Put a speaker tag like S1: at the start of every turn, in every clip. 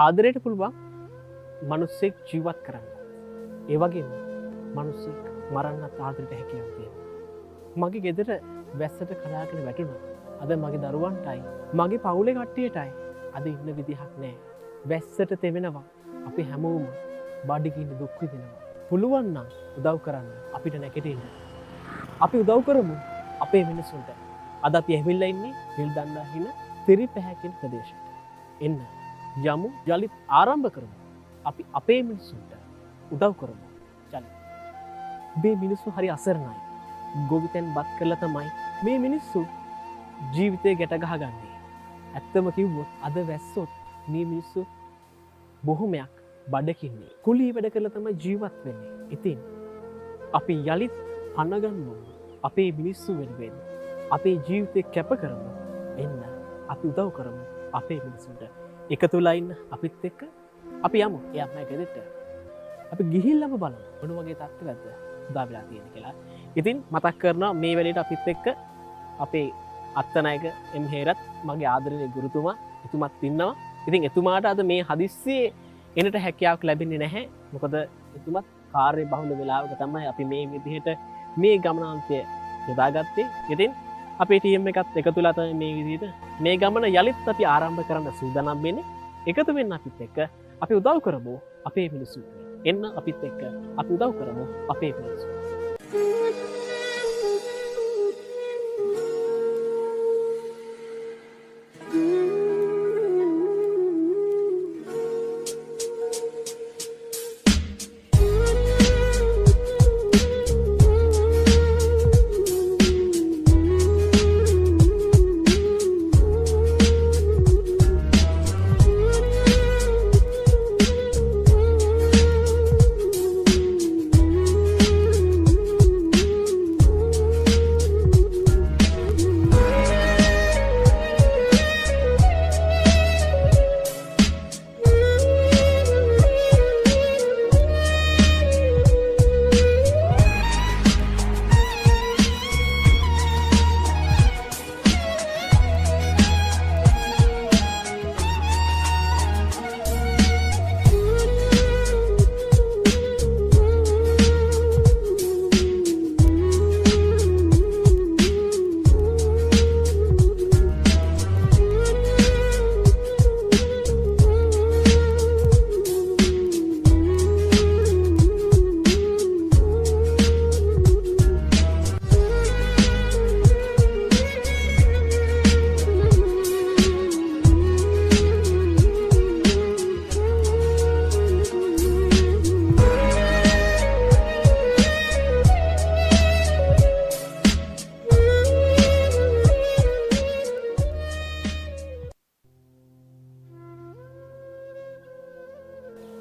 S1: ආදරයට පුළුවන් මිනිස්සෙක් ජීවත් කරන්න. ඒ වගේම මිනිස්සෙක් මරන්නත් ආදරයට හැකියාව තියෙනවා. මගේ ගෙදර වැස්සට කඩාගෙන වැටුණා. අද මගේ දරුවන්ටයි මගේ පවුලේ කට්ටියටයි අද ඉන්න විදිහක් නැහැ. වැස්සට තෙමෙනවා. අපි හැමෝම බඩගින්න දුක් විඳිනවා. පුළුවන් නම් උදව් කරන්න අපිට නැගිටින්න. අපි උදව් කරමු අපේ මිනිස්සුන්ට. අද අපි ඇවිල්ලා ඉන්නේ හිල්දන්නා හින තිරිපැහැ ප්‍රදේශයට. එන්න යමු යලිත් ආරම්භ කරමු. අපි අපේ මිනිස්සුන්ට උදව් කරමු. චල. මේ මිනිස්සු හරි අසරණයි. ගොවිතැන් බත් කරලා තමයි මේ මිනිස්සු ජීවිතේ ගැට ගහගන්නේ. ඇත්තම කිව්වොත් අද වැස්සොත් මේ මිනිස්සු බොහොමයක් බඩකින්නේ. කුලී වැඩ කරලා තමයි ජීවත් වෙන්නේ. ඉතින් අපි යලිත් අනගන්නමු අපේ මිනිස්සු වෙනුවෙන්. අපේ ජීවිතේ කැප කරමු. එන්න අපි උදව් කරමු අපේ මිනිස්සුන්ට. එකතුලා ඉන්න අපිත් එක්ක අපි යමු. ඒ අම්මයි ගෙදරට. අපි ගිහිල්ලාම බලමු මොන වගේ තත්ත්වයක්ද උදා වෙලා තියෙන්නේ කියලා. ඉතින් මතක් කරනවා මේ වෙලේට අපිත් එක්ක අපේ අත්තනායක එම් හේරත් මගේ ආදරණීය ගුරුතුමා එතුමත් ඉන්නවා. ඉතින් එතුමාට අද මේ හදිස්සියේ එනට හැකියාවක් ලැබෙන්නේ නැහැ. මොකද එතුමත් කාර්ය බහුල වෙලාවක තමයි අපි මේ විදිහට මේ ගමනාන්තය යොදාගත්තේ. ඉතින් අපේ ටීම් එකත් එකතුලා තමයි මේ විදිහට මේ ගමන යලිත් අපි ආරම්භ කරන්න සූදානම් වෙන්නේ. එකතු වෙන්න අපිත් එක්ක අපි උදව් කරමු අපේ මිනිස්සුන්ට. එන්න අපිත් එක්ක අපි උදව් කරමු අපේ මිනිස්සුන්ට.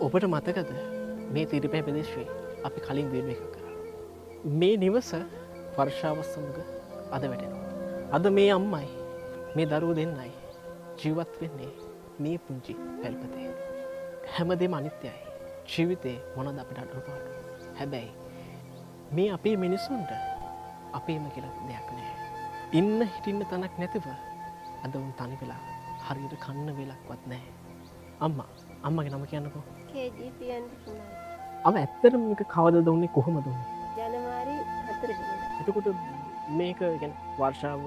S1: ඔබට මතකද මේ තිරිපැහැ ප්‍රදේශයේ අපි කලින් වීඩියෝ එකක් කරා. මේ නිවස වර්ෂාව සමග අද වැටෙනවා. අද මේ අම්මයි මේ දරුවෝ දෙන්නයි ජීවත් වෙන්නේ මේ පුංචි පැල්පතේ. හැමදේම අනිත්‍යයි. ජීවිතේ මොනවද අපිට අඩුපාඩු. හැබැයි මේ අපේ මිනිසුන්ට අපේම කියලා දෙයක් නැහැ. ඉන්න හිටින්න තැනක් නැතිව අද උන් තනි වෙලා හරියට කන්න වෙලක්වත් නැහැ. අම්මගේ නම කියන්නකෝ. අම ඇත්තටම මේක කවදද උන්නේ කොහොමද උන්නේ?
S2: ජනවාරි 4 වෙනිදා.
S1: එතකොට මේක කියන්නේ වර්ෂාව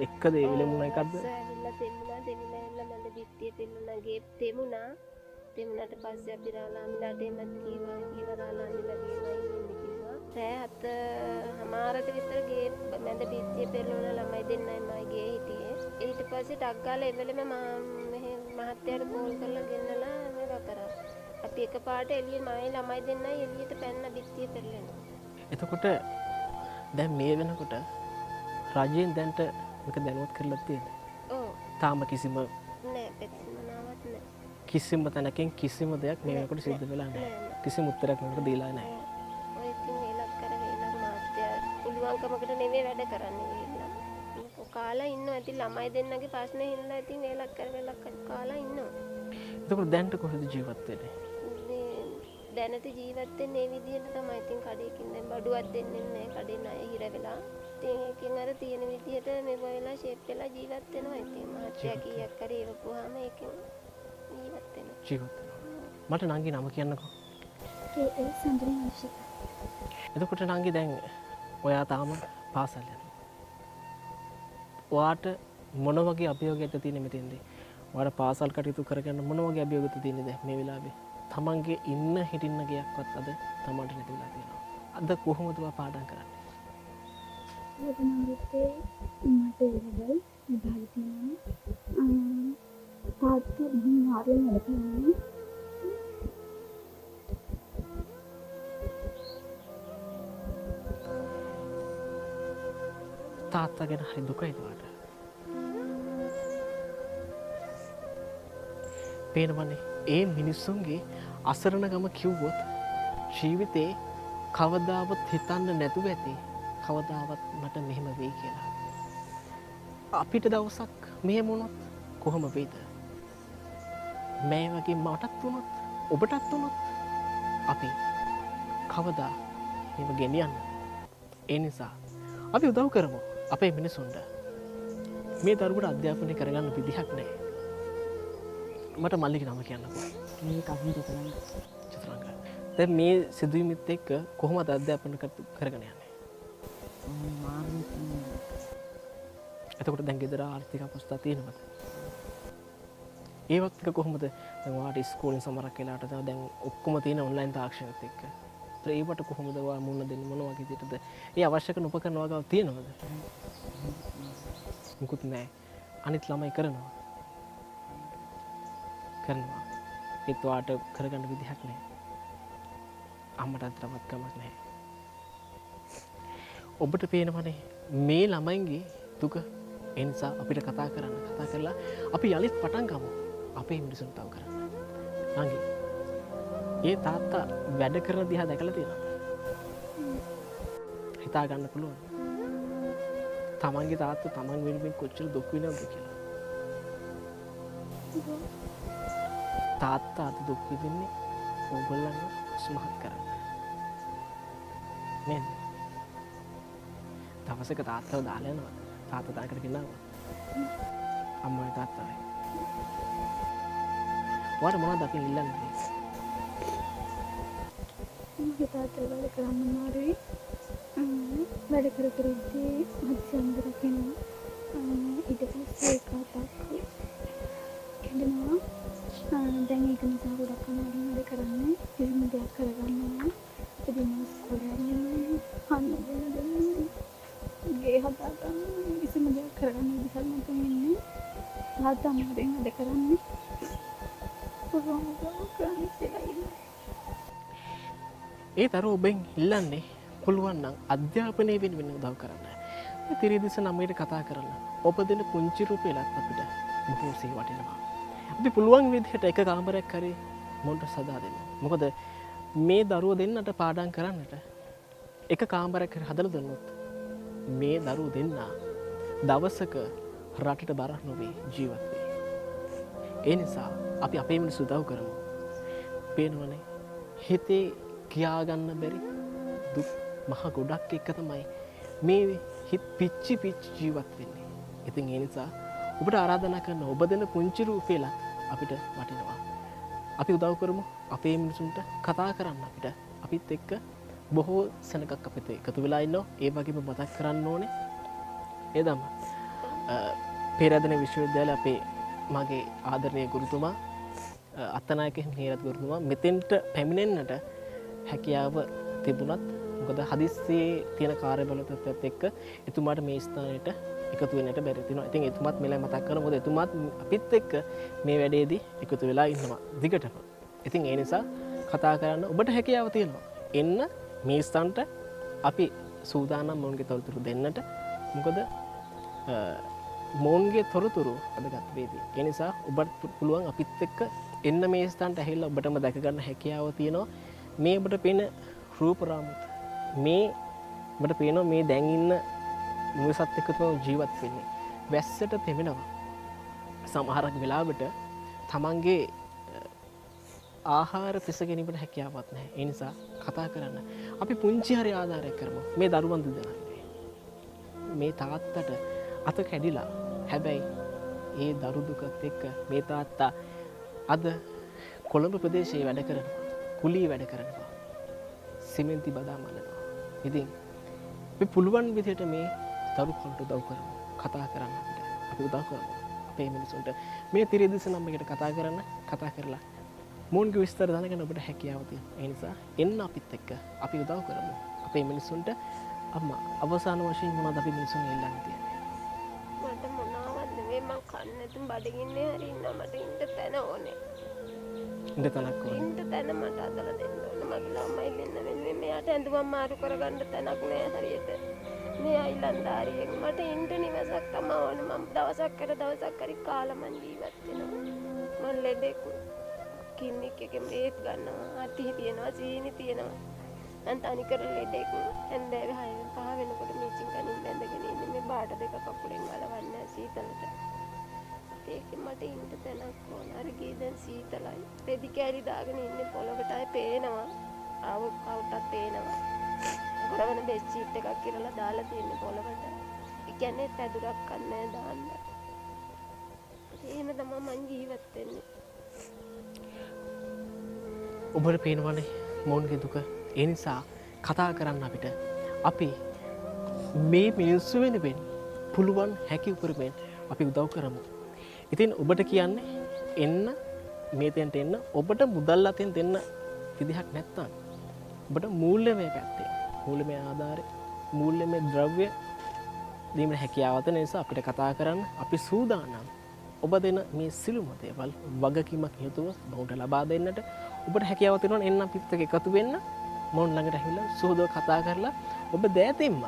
S1: එක්කද ඒ විලමුණ එකක්ද?
S2: ඇවිල්ලා තෙමුණා මැද පිටියේ තෙමුණා ගේ තෙමුණා. තෙමුණාට පස්සේ අපි රාලාමිලාට එමත් කීවා රාලාමිලා ගේවා ඉන්නේ කිව්වා. රෑ 7:00 විතර ගේ මැද පිටියේ පෙරළුණ ළමයි දෙන්නයි මයි ගේ හිටියේ. ඊට පස්සේ ටක් ගාලා එවෙලෙම මෙහෙ මහත්තයාට කෝල් කරලා ගෙන්නලා මේක කරා. අපි එකපාරට එළියේ මයි ළමයි දෙන්නයි එළියට පැන්න පිටියේ පෙරලෙනවා.
S1: එතකොට දැන් මේ වෙනකොට රජයෙන් දැන්ට මේක දැනුවත් කරලා තියෙන්නේ.
S2: ඔව්.
S1: තාම කිසිම
S2: නෑ පෙත්සමනාවක් නෑ.
S1: කිසිම තැනකින් කිසිම දෙයක් මේ වෙනකොට සිද්ධ වෙලා නැහැ. කිසිම උත්තරයක් මේකට දීලා නැහැ.
S2: ඔය ඉතින් ඒලක් කරගෙන මාත්‍යා පුළුවන්කමකට නෙවෙයි වැඩ කරන්නේ ඒලා. කාලා ඉන්නවා. ඉතින් ළමයි දෙන්නගේ ප්‍රශ්නේ හින්දා ඉතින් ඒලක් කරගෙන කාලා ඉන්නවා.
S1: එතකොට දැන්ට කොහෙද ජීවත් වෙන්නේ?
S2: දැනට ජීවත් වෙන්නේ මේ විදිහට තමයි. ඉතින් කඩේකින් දැන් බඩුවක් දෙන්නේ නැහැ. කඩේ ණය හිර වෙලා. ඉතින් ඒකෙන් අර තියෙන විදිහට මේ වෙලා ෂේප් වෙලා ජීවත් වෙනවා. ඉතින් මහත්ය කීයක් හරි ඉවපුවාම ඒකෙන් ජීවත් වෙනවා.
S1: ජීවත් වෙනවා. මට නංගි නම කියන්නකෝ.
S3: ඒ සඳරි වංශික.
S1: එතකොට නංගි දැන් ඔයා තාම පාසල් යනවා. ඔයාට මොන වගේ අභියෝගයක්ද තියෙන්නේ මෙතෙන්දී? ඔයාට පාසල් කටයුතු කරගන්න මොන වගේ අභියෝගයක්ද තියෙන්නේ මේ වෙලාවේ? තමන්ගේ ඉන්න හිටින්න ගියක්වත් අද තමන්ට නැති වෙලා තියෙනවා. අද කොහොමද ඔයා පාඩම් කරන්නේ?
S3: ලබනගත්තේ මට ලබල් විභාග තියෙනවා. තාත්තා බොහොම මාරුවෙන් වැඩ කරන්නේ.
S1: තාත්තා ගැන හරි දුකයිද ඔයාට? පේනවනේ ඒ මිනිස්සුන්ගේ අසරණකම කිව්වොත් ජීවිතේ කවදාවත් හිතන්න නැතුව ඇති කවදාවත් මට මෙහෙම වෙයි කියලා. අපිට දවසක් මෙහෙම වුණොත් කොහොම වෙයිද? මේ වගේ මටත් වුණොත් ඔබටත් වුණොත් අපි කවදා මේව ගෙනියන්න? ඒ නිසා අපි උදව් කරමු අපේ මිනිසුන්ට. මේ දරුවට අධ්‍යාපනය කරගන්න විදිහක් නැහැ. මට මල්ලිගේ නම කියන්නකෝ.
S3: මේ කවිද කරන්නේ.
S1: චතුරංග. දැන් මේ සිදුවීමත් එක්ක කොහොමද අධ්‍යාපනය කරගෙන යන්නේ? එතකොට දැන් ගෙදර ආර්ථික අවස්ථා තියෙනවද? ඒවත් එක කොහොමද දැන් ඔයාට ඉස්කෝලේ සමහරක් වෙලාට දැන් ඔක්කොම තියෙන ඔන්ලයින් තාක්ෂණයත් එක්ක. ඒවට කොහොමද ඔයා මුණ දෙන්නේ? මොන වගේ විදිහටද? ඒ අවශ්‍ය කරන උපකරණ වගාව තියෙනවද? මුකුත් නැහැ. අනිත් ළමයි කරනවා. ඒත් ඔයාට කරගන්න විදිහක් නැහැ. අම්මට අතරවත් කමක් නැහැ. ඔබට පේනවනේ මේ ළමයින්ගේ දුක. ඒ නිසා අපිට කතා කරලා අපි යලිත් පටන් ගමු අපේ මිනිසුන්ට තව කරන්න. නංගි, ඒ තාත්තා වැඩ කරන දිහා දැකලා තියෙනවද? හිතා ගන්න පුළුවන්. තමන්ගේ තාත්තා තමන් වෙනුවෙන් කොච්චර දුක් විඳවද කියලා. තාත්තා අද දුක් විඳින්නේ ඕගොල්ලන්ව සුමහත් කරන්න. නේද? දවසක තාත්තව දාලා යනවා. තාත්තා තාකට ගෙනාවා. අම්මයි තාත්තයි. ඔයාට මොනවද අපි ඉල්ලන්නේ?
S3: මගේ තාත්තා වැඩ කරන්න මාරුයි. වැඩ කර කර ඉද්දී මත්සන්දර කෙනා ඊට පස්සේ කාටක් කැඩෙනවා. දැන් ඒක නිසා ගොඩක් අමාරුයි වැඩ කරන්නේ. කිසිම දෙයක් කරගන්නවා. ඉතින් ඉස්කෝලේ යන්නේ අන්න දෙන්නේ. ගේ හදාගන්න කිසිම දෙයක් කරගන්න විදිහක් නැතුව ඉන්නේ. තාත්තා අමාරුවෙන් වැඩ කරන්නේ. කොහොමද කරන්නේ කියලා ඉන්නේ.
S1: ඒ තර ඔබෙන් ඉල්ලන්නේ පුළුවන් නම් අධ්‍යාපනය වෙනුවෙන් උදව් කරන්න. තිරිදිස 9ට කතා කරලා ඔබ දෙන පුංචි රුපියලක් අපිට බොහෝසේ වටිනවා. අපි පුළුවන් විදිහට එක කාමරයක් හරි මොන්ට සදා දෙන්න. මොකද මේ දරුවෝ දෙන්නට පාඩම් කරන්නට එක කාමරයක් හරි හදලා දුන්නොත් මේ දරුවෝ දෙන්න දවසක රටට බරක් නොවේ ජීවත් වෙයි. ඒ නිසා අපි අපේ මිනිස්සු උදව් කරමු. පේනවනේ හිතේ කියාගන්න බැරි දුක් මහ ගොඩක් එක තමයි මේ හිත පිච්චි ජීවත් වෙන්නේ. ඉතින් ඒ නිසා ඔබට ආරාධනා කරන ඔබ දෙන පුංචි රුපියල අපිට වටිනවා. අපි උදව් කරමු අපේ මිනිසුන්ට කතා කරන්න අපිට. අපිත් එක්ක බොහෝ සෙනගක් අපිට එකතු වෙලා ඉන්නවා. ඒ වගේම මතක් කරන්න ඕනේ ඒ දම පෙරදෙන විශ්වවිද්‍යාලය අපේ මගේ ආදරණීය ගුරුතුමා අත්තනායක හිමිහිරත් ගුරුතුමා මෙතෙන්ට පැමිණෙන්නට හැකියාව තිබුණත් මොකද හදිස්සියේ තියෙන කාර්යබල තත්ත්වයක් එක්ක එතුමාට මේ ස්ථානයට එකතු වෙන්නට බැරි වෙනවා. ඉතින් එතුමාත් මෙලයි මතක් කරන මොකද එතුමාත් අපිත් එක්ක මේ වැඩේදී එකතු වෙලා ඉන්නවා දිගටම. ඉතින් ඒ නිසා කතා කරන්න ඔබට හැකියාව තියෙනවා. එන්න මේ ස්ථානට අපි සූදානම් මොවුන්ගේ තොරතුරු දෙන්නට. මොකද මොවුන්ගේ තොරතුරු අදගත් වේදී. ඒ නිසා ඔබට පුළුවන් අපිත් එක්ක එන්න මේ ස්ථානට ඇවිල්ලා ඔබටම දැක ගන්න හැකියාව තියෙනවා. මේ ඔබට පේන රූප රාමුත් මේ ඔබට පේනවා මේ දැන් ඉන්න මුවසත් එක්ක තමයි ජීවත් වෙන්නේ. වැස්සට තෙමෙනවා. සමහරක් වෙලාවට තමන්ගේ ආහාර පිස ගැනීමට හැකියාවක් නැහැ. ඒ නිසා කතා කරන්න. අපි පුංචි හරි ආධාරයක් කරමු. මේ දරුවන් දෙදෙනා මේ තාත්තට අත කැඩිලා හැබැයි ඒ දරු දුකත් එක්ක මේ තාත්තා අද කොළඹ ප්‍රදේශයේ වැඩ කරනවා. කුලී වැඩ කරනවා. සිමෙන්ති බදා මලනවා. ඉතින් අපි පුළුවන් විදිහට මේ දරුකන්ට උදව් කරමු. කතා කරන්න අපිට. අපි උදව් කරමු. අපේ මිනිසුන්ට මේ තිරදිස නම් එකට කතා කරන්න කතා කරලා මොන්ගේ විස්තර දැනගන්න ඔබට හැකියාව තියෙනවා. ඒ නිසා එන්න අපිත් එක්ක අපි උදව් කරමු. අපේ මිනිසුන්ට අම්මා අවසාන වශයෙන් මොනවද අපි මිනිසුන් ඉල්ලන්නේ තියෙන්නේ?
S2: මට මොනවද නෙවෙයි මං කන්නේ නැතුම් බඩගින්නේ හරි ඉන්නවා මට ඉන්න තැන ඕනේ.
S1: ඉන්න තැනක් ඕනේ.
S2: ඉන්න තැන මට අදලා දෙන්න ඕනේ. මගේ ළමයි දෙන්න වෙන්නේ මෙයාට ඇඳුම් මාරු කරගන්න තැනක් නෑ හරියට. මේ අයිලන්දාරියෙක් මට ඉන්න නිවසක් තමයි ඕනේ. මම දවසක් හරි කාලා මං ජීවත් වෙනවා. මං ලෙඩෙක් කිනික් එකේ මේත් ගන්නවා. අති තියෙනවා සීනි තියෙනවා. මං තනිකර ලෙඩෙක්. හැන්දෑවේ 6 වෙනකොට මීචින් කනින් බැඳගෙන ඉන්නේ මේ බාට දෙක කකුලෙන් ගලවන්නේ සීතලට. ඒක මට ඉන්න තැනක් ඕන. අර ගේ දැන් සීතලයි. රෙදි කෑලි දාගෙන ඉන්නේ පොළොවට අය පේනවා. කවුටත් පේනවා. ගොඩවන බෙස්චීට් එකක් කියලා දාලා තියෙන්නේ පොළොවට. ඒ කියන්නේ පැදුරක් ගන්නෑ දාන්න. එහෙම තමයි මං ජීවත් වෙන්නේ.
S1: ඔබට පේනවනේ මොන්ගේ දුක. ඒ නිසා කතා කරන්න අපිට. අපි මේ මිනිස්සු වෙනුවෙන් පුළුවන් හැකි උපරිමයෙන් අපි උදව් කරමු. ඉතින් ඔබට කියන්නේ එන්න මේ තැනට එන්න ඔබට මුදල් අතෙන් දෙන්න විදිහක් නැත්තම් ඔබට මූල්‍යමය පැත්තේ මූල්‍යමය ආධාරය මූල්‍යමය ද්‍රව්‍ය දීමේ හැකියාව තියෙන නිසා අපිට කතා කරන්න අපි සූදානම්. ඔබ දෙන මේ සිළුම දේවල් වගකීමක් යුතුව බෞද්ධ ලබා දෙන්නට ඔබට හැකියාව තියෙනවා එන්න අපිත් එක්ක එකතු වෙන්න මොන් ළඟට ඇවිල්ලා සුහදව කතා කරලා ඔබ දෑතින්ම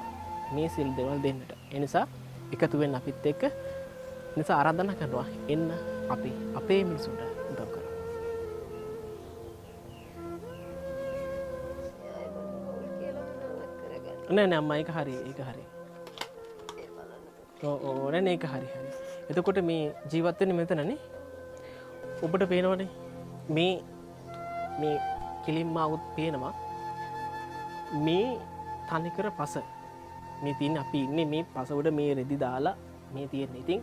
S1: මේ සිල් දේවල් දෙන්නට. ඒ නිසා එකතු වෙන්න අපිත් එක්ක නිසා ආරාධනා කරනවා එන්න අපි අපේ මිනිසුන්ට උදව් කරමු. නෑ අම්මා ඒක හරි. ඔව් නෑ ඒක හරි. එතකොට මේ ජීවත් වෙන්නේ මෙතනනේ. ඔබට පේනවනේ මේ කිලින්ම આવුත් පේනවා. මේ තනිකර පස මේ තියෙන අපි ඉන්නේ මේ පස උඩ මේ රෙදි දාලා මේ තියෙන. ඉතින්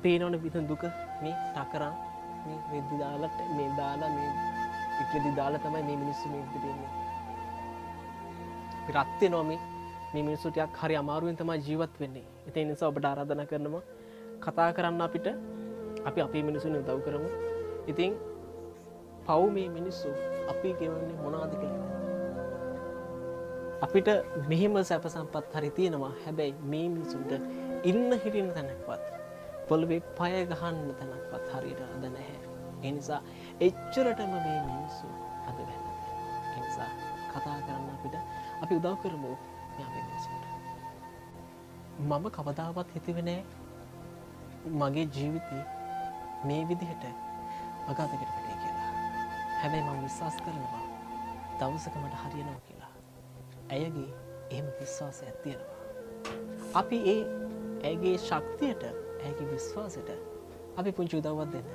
S1: පේනවනේ විතර දුක මේ ටකරන් මේ රෙදි දාලා මේ දාලා මේ ඉක්‍රෙදි දාලා තමයි මේ මිනිස්සු මේ විදිහට ඉන්නේ. රත් වෙනවා මේ මිනිස්සු ටිකක් හරි අමාරුවෙන් තමයි ජීවත් වෙන්නේ. ඒ නිසා ඔබට ආරාධනා කරනවා කතා කරන්න අපිට. අපි අපේ මිනිස්සුන් උදව් කරමු. ඉතින් පව් මේ මිනිස්සු අපි ගෙවන්නේ මොනවද කියලා. අපිට මෙහෙම සැප සම්පත් හරි තියෙනවා. හැබැයි මේ මිනිසුන්ට ඉන්න හිටින්න තැනක්වත් පොළවේ පය ගහන්න තැනක්වත් හරියට අද නැහැ. ඒ නිසා එච්චරටම මේ මිනිස්සු අද වැළඳ තියෙනවා. ඒ නිසා කතා කරන්න අපිට අපි උදව් කරමු මේ අපේ මිනිසුන්ට. මම කවදාවත් හිතුවේ නෑ මගේ ජීවිතේ මේ විදිහට අගාධයකට වැටේ කියලා. හැබැයි මම විශ්වාස කරනවා දවසක මට හරියනවා කියලා. ඇයගේ එහෙම විශ්වාසයක් තියෙනවා. අපි ඇයගේ ශක්තියට ඇයගේ විශ්වාසයට අපි පුංචි උදව්වක් දෙන්න.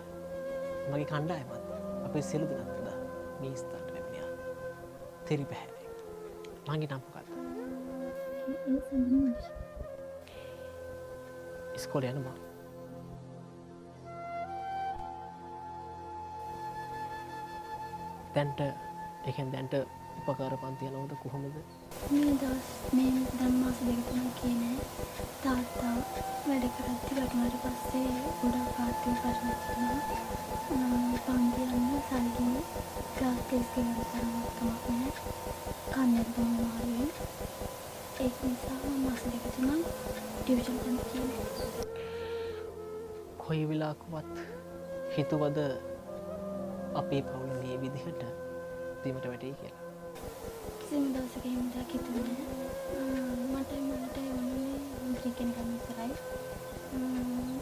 S1: මගේ කණ්ඩායමත් අපේ සියලු දෙනාත් මේ ස්ථානට ලැබුණා. තෙරි පැහැදිලි. මගේ නම මොකක්ද? ඉස්කෝලේ යනවා. දැන්ට උපකාර පන්ති යනවද කොහොමද?
S3: මේ දවස් මේ දැන් මාස දෙක තුනක් කියන්නේ තාත්තා වැඩ කරද්දි වැටුණාට පස්සේ ගොඩක් ආර්ථික ප්‍රශ්න තිබුණා. පන්ති යන්න සල්ලි ක්ලාස් ටෙස්ට් ගෙවන්න තරමක් කමක් නැහැ. කන්නේ බොමාරේ ඒක නිසා මාස දෙක තුනක් ටියුෂන් කරන්න කියන්නේ.
S1: කොයි වෙලාවකවත් හිතුවද අපේ පවුල මේ විදිහට දීමට වැටේ කියලා?
S3: කිසිම දවසක එහෙම දෙයක් හිතුවේ නැහැ. මට ඕනේ ක්‍රිකට් ගන්න විතරයි.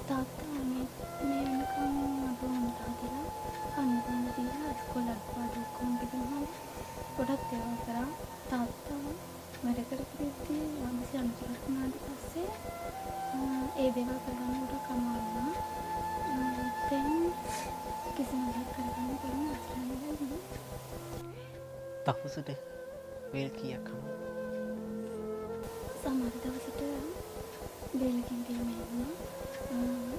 S3: තාත්තා මේ වෙනකම් මට උන්ට හදලා කන්න දීලා ඉස්කෝලේට පාඩම් ඔක්කොම ගෙදරම ගොඩක් දේවල් කරා. තාත්තා වැඩ කරපිටි වන්සි අනුකරණ වුණාට පස්සේ ඒ දේවල් කරගන්න උඩ කමාල් වුණා. දැන් කිසිම දෙයක් කරගන්න බැරි අවස්ථාවක්.
S1: දවසට වේල් කීයක් හම්බ?
S3: සමහර දවසට වේලකින් දෙන්නවා.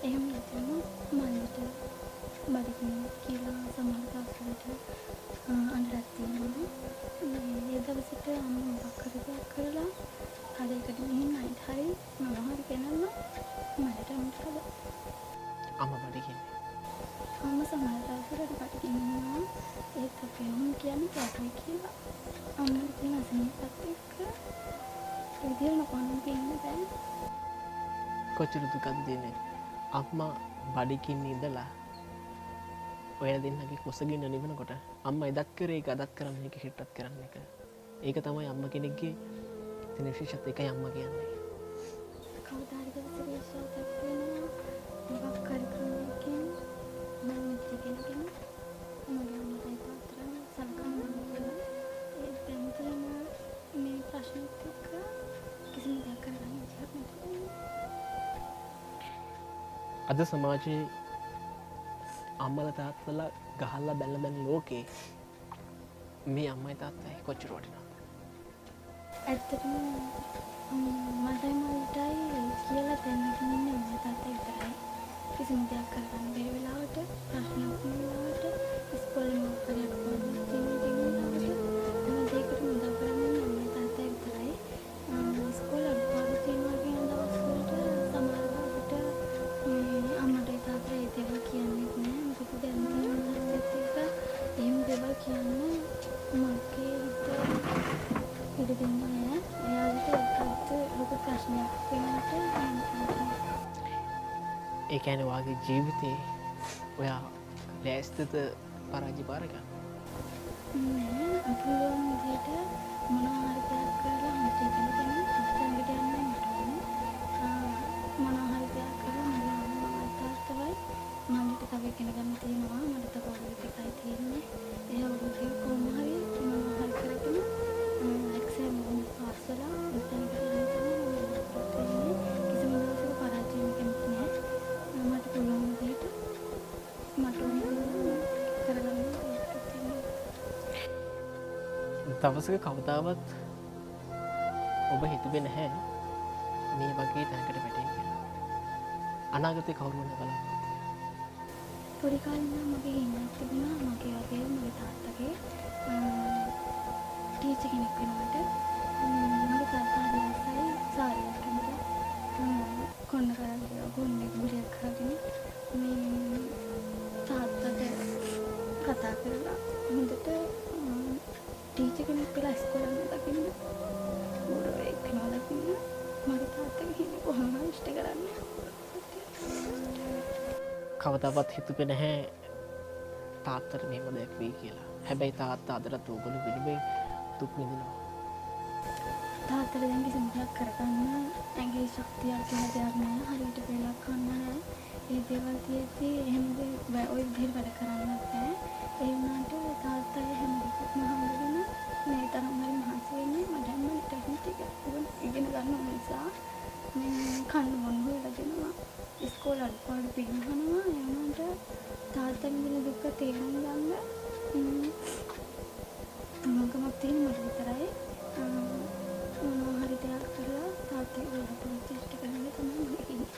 S3: එහෙම නැත්නම් මල්ලිට බඩගින්න කියලා සමහර දවසකට කටකිනවා ඒත් අපේ හොම් කියන්නේ කෑකයි කියලා අම්මට තියෙන අසනීපත් එක්ක විදියට නොකන්න ඉන්න බෑ.
S1: කොච්චර දුකක්ද දෙන්නේ. අම්මා බඩිකින් ඉඳලා ඔය දෙන්නගේ කුසගින්න නිවනකොට අම්මා එදත් කරේ ඒක අදත් කරන්න එක හිටත් කරන්න එක. ඒක තමයි අම්ම කෙනෙක්ගේ තියෙන විශේෂත්වය. ඒකයි අම්මා කියන්නේ.
S3: කවදා හරි දවසක විශ්වාසයක් වෙනවා මොකක් හරි ක්‍රමයකින් මම මෙච්චර කෙනකින් මගේ අම්මටයි තාත්තටම සලකන්න කියලා. ඒත් දැන් තියෙන මේ ප්‍රශ්නෙත් එක්ක කිසිම දෙයක් කරගන්න විදිහක් නැතුව
S1: අද සමාජයේ අම්මල තාත්තලා ගහල්ලා බැල්ල බැන් ලෝකේ මේ අම්මයි තාත්තයි කොච්චර වටිනවද?
S3: ඇත්තටම මටයි මල්ටයි කියලා දැනගෙන ඉන්න අම්මා තාත්තා විතරයි. කිසිම දෙයක් කරගන්න බැරි වෙලාවට ප්‍රශ්නයක් වෙලාවට ඉස්කෝලේ මොකක් හරි අඩුපාඩුවක් තියෙන වෙලාවට හැම දෙයකටම උදව් කරන්නේ අම්මා තාත්තා විතරයි. ඉස්කෝලේ අඩුපාඩු තියෙනවා කියන දවස්වලට සමහර වෙලාවට මේ අම්මටයි තාත්තයි ඒ දේවල් කියන්නේ නැහැ. මොකද දැන් තියෙන තත්ත්වෙත් එක්ක එහෙම දේවල් කියන්නේ මගේ හිත ඉඩ දෙන්නේ නැහැ. එයාලට ඒකත් ලොකු ප්‍රශ්නයක් වෙනකොට
S1: ඒ කියන්නේ වාගේ ජීවිතේ ඔයා ලෑස්තිද පරාජය පාර ගන්න?
S3: නෑ අපුලුවන් විදියට මොනවා හරි දෙයක් කරලා මට ඉගෙනගෙන අත්දැකීමට යන්න මට ඕනේ. මොනවා හරි දෙයක් කරලා මගේ අම්මා තාත්තවයි මල්ලිට තව ඉගෙන ගන්න තියෙනවා. මට තව අවුරුදු දෙකයි තියෙන්නේ. ඒ අවුරුදු දෙක කොහොම හරි මොනවා හරි කරගෙන එක්සෑම් එක පාස් වෙලා අත්දැකීමට යන්න තියෙනවා. කිසිම දවසක පරාජයක් කැමති නෑ. මට පුළුවන් විදියට මට ඕනේ කරගන්න
S1: දවසක කවදාවත් ඔබ හිතුවේ නැහැ මේ වගේ තැනකට වැටේ කියලා. අනාගතේ කවුරු වුණත් බලන්න.
S3: පොඩි කාලේ ඉඳන් මගේ හිතක් තිබුණා මගේ වගේ මගේ තාත්තගේ ටීචර් කෙනෙක් වෙනවට මගේ තාත්තා හරියටයි සාරියක් අඳලා කොන්න කරලා ගොන්නේ බුලියක් කරගෙන මේ තාත්තට කතා කරලා හොඳට ටීචර් කෙනෙක් කියලා ඉස්කෝලේ දකින්න උරෝ එක්කනවා දකින්න මගේ තාත්තගේ හිත කොහොමද ඉෂ්ට කරන්නේ.
S1: කවදාවත් හිතුවේ නැහැ තාත්තට මෙහෙම දෙයක් වෙයි කියලා. හැබැයි තාත්තා අදටත් ඕගොල්ලෝ විනිමයෙන් දුක් විඳිනවා.
S3: තාත්තට දැන් කිසිම දෙයක් කරගන්න ඇඟේ ශක්තියක් කියලා දෙයක් නැහැ. හරියට වේලක් කන්න නැහැ. ඒ දේවල් තියෙද්දි එහෙම ඔය විදිහට වැඩ කරන්නත් බෑ. ඒ වුණාට තාත්තා හැම දෙයක්ම හම්බගෙන මේ තරම් හරි මහන්සි වෙන්නේ මට ටෙක්නික් එක ඉගෙන ගන්න නිසා මේ කන්න බොන්න හොයලා දෙනවා. ඉස්කෝලේ අඩුපාඩු පිළිගන්නවා. ඒ වුණාට තාත්තා විඳින දුක තේරුම් ගන්න මගමක් තියෙන මට විතරයි. මොනවා හරි දෙයක් කරලා තාත්තගේ වලට චෙස්ට් කරන්න තමයි මම ඉන්නේ.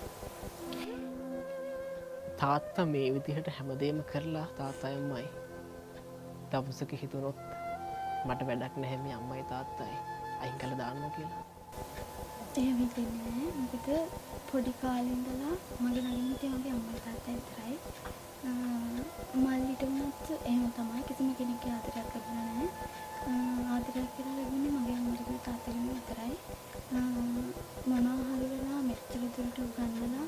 S1: තාත්තා මේ විදිහට හැමදේම කරලා තාත්තයමයි දවසක හිතුනොත් මට වැඩක් නැහැ මේ අම්මයි තාත්තයි අයින් කළා දාන්න කියලා.
S3: එහෙම හිතෙන්නේ නැහැ. මොකද පොඩි කාලේ ඉඳලා මගේ ළඟින් හිටිය මගේ අම්මයි තාත්තයි විතරයි. මල්ලිට වුණත් එහෙම තමයි. කිසිම කෙනෙක්ගේ ආදරයක් ලැබුණා නැහැ. ආදරයක් කියලා ලැබුණේ මගේ අම්මගේ තාත්තගෙන් විතරයි. මොනවා හරි වෙලා මෙච්චර දුරට උගන්වලා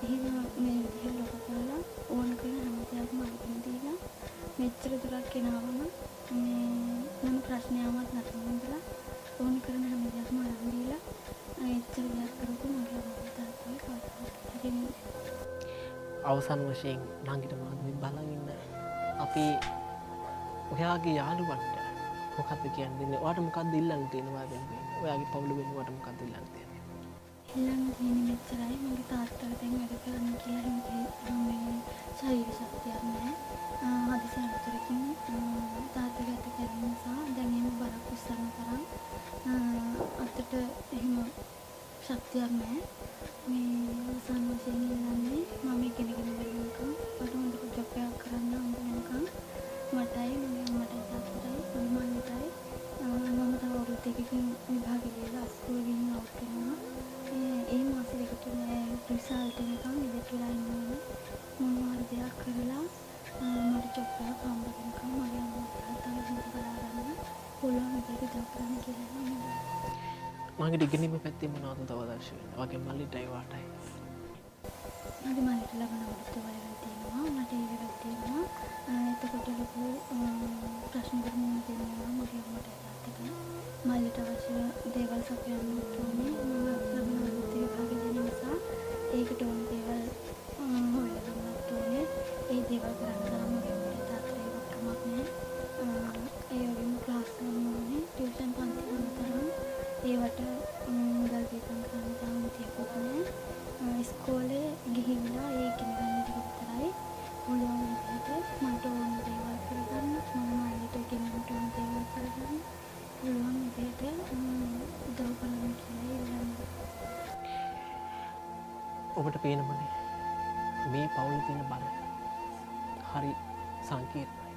S3: එහෙම මේ විදිහට ලොකු කරලා ඕන කරන හැම දෙයක්ම අරගෙන දීලා මෙච්චර දුරක් ගෙනාවම මේ මොන ප්‍රශ්නයක්වත් නැතුව ඉඳලා ඕන කරන හැම දෙයක්ම අරන් දීලා එච්චර දෙයක් කරපු මගේ අම්මා තාත්තගේ කවදාවත් හරියන්නේ
S1: අවසන් වශයෙන් නංගිට මාධ්‍යමින් බලන් ඉන්න අපි ඔයාගේ යාළුවන්ට මොකක්ද කියන්නේ? ඔයාට මොකක්ද ඉල්ලන්න තියෙනවා වෙනුවෙන්? ඔයාගේ පවුල වෙනුවෙන් ඔයාට මොකක්ද ඉල්ලන්න තියෙන්නේ?
S3: ඉල්ලන්න තියෙන්නේ මෙච්චරයි. මගේ තාත්තට දැන් වැඩ කරන්න කියලා හැම ශරීර ශක්තියක් නැහැ. හදිසි අනතුරකින් තාත්තගේ අත කැඩෙන නිසා දැන් එහෙම බරක් උස්සන්න තරම් අතට එහෙම ශක්තියක් නැහැ. මේ අවසන් වශයෙන් ඉල්ලන්නේ මම ඉගෙනගෙන බලනකම් මට හොඳට ජොබ් එකක් කරන්න හම්බ වෙනකම් මටයි මගේ අම්මටයි තාත්තටයි මගේ මල්ලිටයි මම තව අවුරුදු දෙකකින් විභාගෙ දීලා ස්කූල් ගිහින් අවුට් වෙනවා. ඒ මාසෙ දෙකට රිසල්ට් එකකම් ඉවත වෙලා ඉන්න ඕනේ. මොනවා හරි දෙයක් කරලා මට ජොබ්
S1: මගේ ඉගෙනීම පැත්තේ මොනවද තව ආදර්ශ වෙන්නේ? වගේ මල්ලිටයි වාටයි.
S3: මට මල්ලිට ලබන අවුරුදු වලට තියෙනවා. මට ඒ වෙලක් තියෙනවා. එතකොට ලොකු ප්‍රශ්න දෙකක් තියෙනවා මගේ අම්මට තාත්තට. මල්ලිට අවශ්‍ය දේවල් සපයන්න ඕනේ. මම ලබන අවුරුද්දේ භාගය දෙන නිසා ඒකට ඕන දේවල් හොයලා දුන්නත් ඕනේ. ඒ දේවල් කරන්න තරම් මගේ අම්මට තාත්තට ඒවත් කමක් නැහැ. ඒ වගේම ක්ලාස් ගන්න ඕනේ. ටියුෂන් පන්ති යන තරම් ඒවට මුදල් දීපන් කරන්න තරම් තියපොත් නැහැ. ඉස්කෝලේ ගිහිල්ලා ඒ ඉගෙන ගන්න ටික විතරයි පුළුවන් විදිහට මට ඕන දේවල් කරගන්න, මම මල්ලිට ගෙනන්නට ඕන දේවල් කරගන්න පුළුවන් විදිහට උදව් කරන්න කියලා ඉල්ලන්නේ.
S1: ඔබට පේනමනේ මේ පවුලේ තියෙන බල හරි සංකීර්ණයි.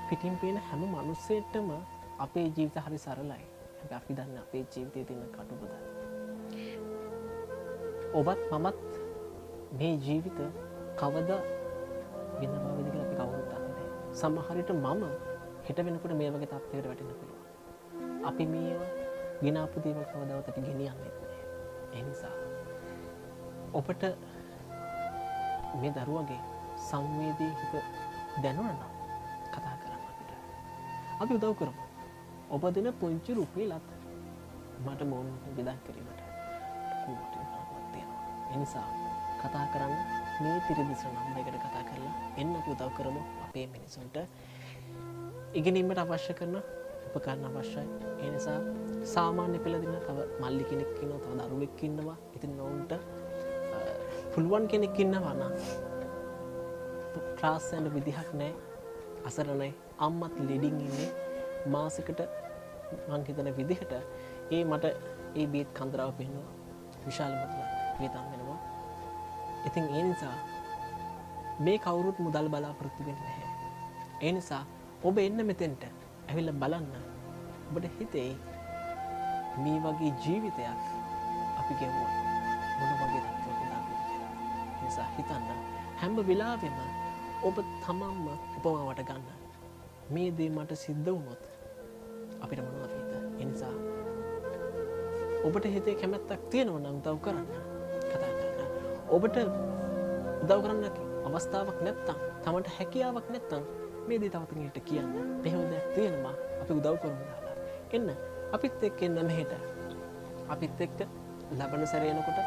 S1: පිටින් පේන හැම මිනිස්සෙටම අපේ ජීවිත හරි සරලයි. හැබැයි අපි දන්නේ අපේ ජීවිතයේ තියෙන කටුබද. ඔබත් මමත් මේ ජීවිත කවදා වෙන බවද කියලා අපි කවුරුත් දන්නේ නැහැ. සමහර විට මම හෙට වෙනකොට මේ වගේ තත්ත්වයකට වැටෙන්න පුළුවන්. අපි මේවා ගෙනාපු දේවල් කවදාවත් අපි ගෙනියන්නේ නැහැ. ඒ නිසා ඔබට මේ දරුවගේ සංවේදී හිත දැනුණා නම් කතා කරන්න අපිට. අපි උදව් කරමු. ඔබ දෙන පුංචි රුපියලත් මට මොන බෙදා කිරීමට කුමට තියෙනවා. ඒ නිසා කතා කරන්න මේ තිරදිස නම් එකට කතා කරලා එන්න අපි උදව් කරමු අපේ මිනිසුන්ට. ඉගෙනීමට අවශ්‍ය කරන උපකරණ අවශ්‍යයි. ඒ නිසා සාමාන්‍ය පෙළ දෙන තව මල්ලි කෙනෙක් ඉන්නවා, තව දරුවෙක් ඉන්නවා. ඉතින් ඔවුන්ට පුළුවන් කෙනෙක් ඉන්නවා නම් ක්ලාස් යන විදිහක් නැහැ. අසරණයි. අම්මත් ලෙඩින් ඉන්නේ. මාසෙකට මං හිතන විදිහට මට ඒ බේත් කන්දරාව පෙන්නවා. විශාල මුදලක් වේතන් වෙනවා. ඉතින් ඒ නිසා මේ කවුරුත් මුදල් බලාපොරොත්තු වෙන්නේ නැහැ. ඒ නිසා ඔබ එන්න මෙතෙන්ට ඇවිල්ලා බලන්න. ඔබට හිතේ මේ වගේ ජීවිතයක් අපි ගෙවුවා මොන වගේ තත්ත්වයකද අපි කියලා. ඒ නිසා හිතන්න හැම වෙලාවෙම ඔබ තමන්ම උපමාවට ගන්න. මේ දේ මට සිද්ධ වුණොත් අපිට මොනවද වෙයිද? ඒ නිසා ඔබට හිතේ කැමැත්තක් තියෙනවා නම් උදව් කරන්න, කතා කරන්න. ඔබට උදව් කරන්න අවස්ථාවක් නැත්තම්, තමන්ට හැකියාවක් නැත්තම් මේ දේ තවත් කෙනෙක්ට කියන්න. මෙහෙම දෙයක් තියෙනවා අපි උදව් කරමු දාලා. එන්න අපිත් එක්ක එන්න මෙහෙට. අපිත් එක්ක ලබන සැරේ එනකොට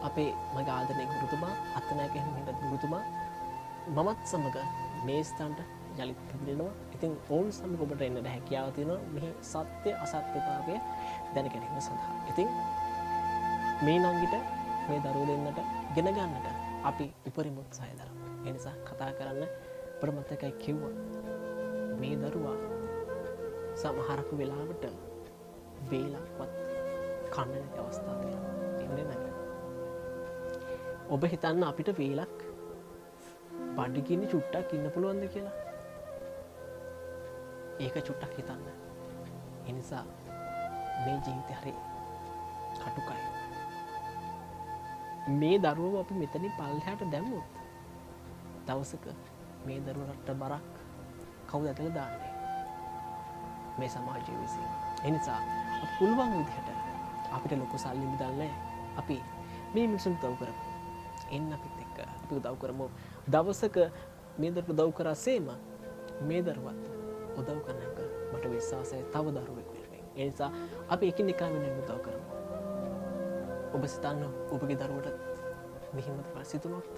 S1: අපේ මගේ ආදරණීය ගුරුතුමා, අත්නායක හිමිහිට ගුරුතුමා මමත් සමග මේ ස්ථානට යළිත් පිළිනවා. ඉතින් ඕන් සමග ඔබට එන්නට හැකියාව තියෙනවා මෙහි සත්‍ය අසත්‍යතාවය දැන ගැනීම සඳහා. ඉතින් මේ නංගිට මේ දරුවෝ දෙන්නට ගෙන ගන්නට අපි උපරිම උත්සාහය දරමු. ඒ නිසා කතා කරන්න ප්‍රමතකයි කිව්වා. මේ දරුවා සමහරක වෙලාවට වේලක්වත් කන්න නැති අවස්ථා තියෙනවා. එන්නේ නැහැ. ඔබ හිතන්න අපිට වේලක් බඩගිනි චුට්ටක් ඉන්න පුළුවන්ද කියලා? ඒක චුට්ටක් හිතන්න. ඒ නිසා මේ ජීවිතය හරි කටුකයි. මේ දරුවව අපි මෙතනින් පල්ලෙහාට දැම්මොත් දවසක මේ දරුවන්ට බරක් කවුද ඇතුළේ දාන්නේ? මේ සමාජය විසින්. ඒ නිසා අපි පුළුවන් විදිහට අපිට ලොකු සල්ලි මුදල් අපි මේ මිනිසුන්ට උදව් කරමු. එන්න අපිත් එක්ක අපි උදව් කරමු. දවසක මේ දරුවෝ උදව් කරාසේම මේ දරුවත් උදව් කරන එක මට විශ්වාසයි තව දරුවෙක් වෙනුවෙන්. ඒ නිසා අපි එකිනෙකා වෙනුවෙන් උදව් කරමු. ඔබ සිතන්න ඔබගේ දරුවට මෙහිම දේවල් සිතුනොත්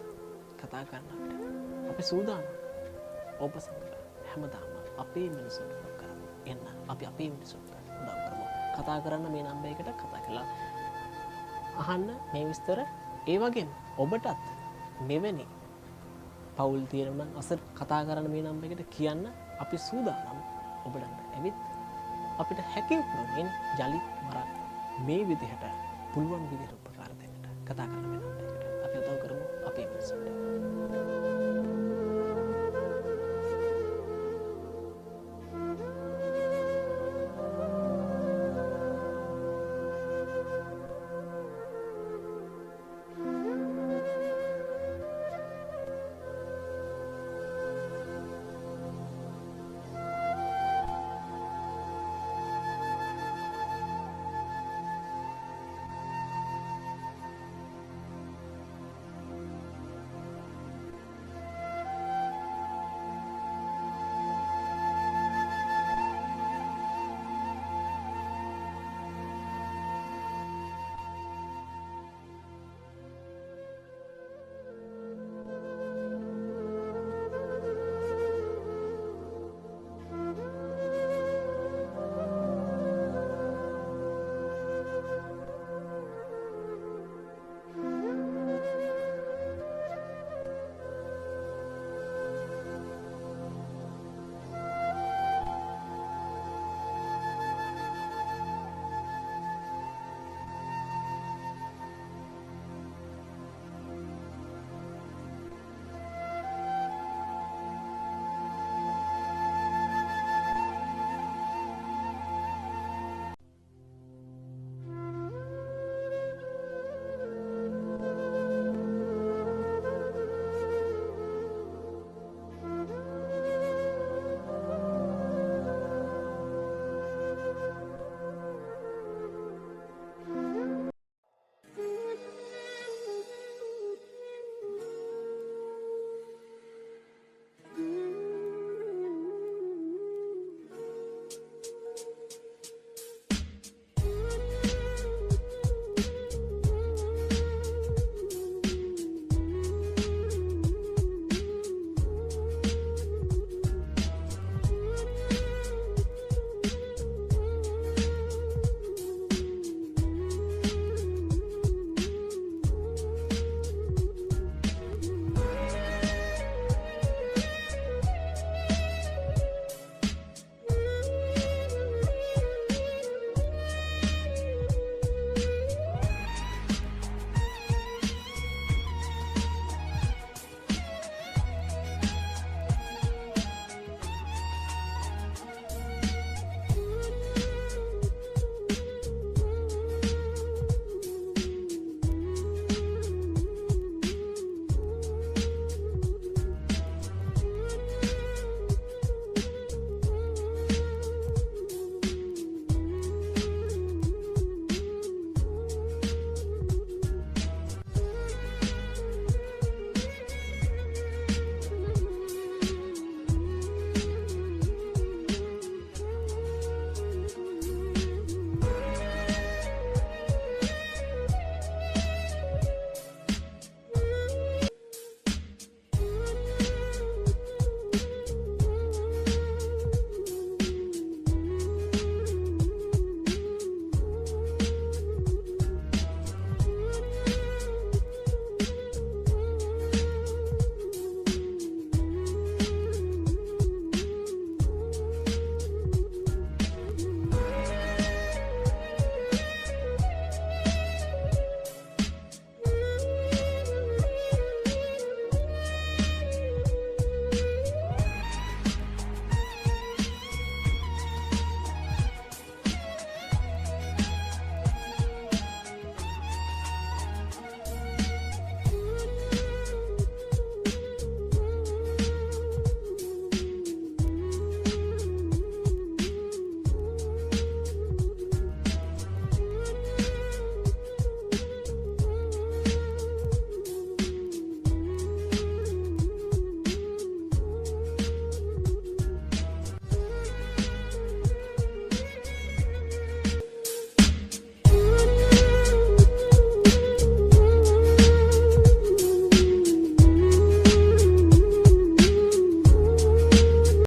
S1: කතා කරන්න අපිට. අපි සූදානම්. ඔබ සමග හැමදාම අපේ මිනිසුන්ට උදව් කරමු. එන්න අපි අපේ මිනිසුන්ට උදව් කරමු. කතා කරන්න මේ නම්බර් එකට කතා කරලා අහන්න මේ විස්තර. ඒ වගේම ඔබටත් මෙවැනි පවුල් තියෙනවා නම් අසර කතා කරන්න මේ නම්බර් එකට කියන්න. අපි සූදානම් ඔබලන්ට ඇවිත් අපිට හැකි උපරිමයෙන් යලිත් වරක් මේ විදිහට පුළුවන් විදිහට උපකාර දෙන්නට කතා කරන්න මේ නම්බර් එකට අපි උදව් කරමු අපේ මිනිසුන්ට.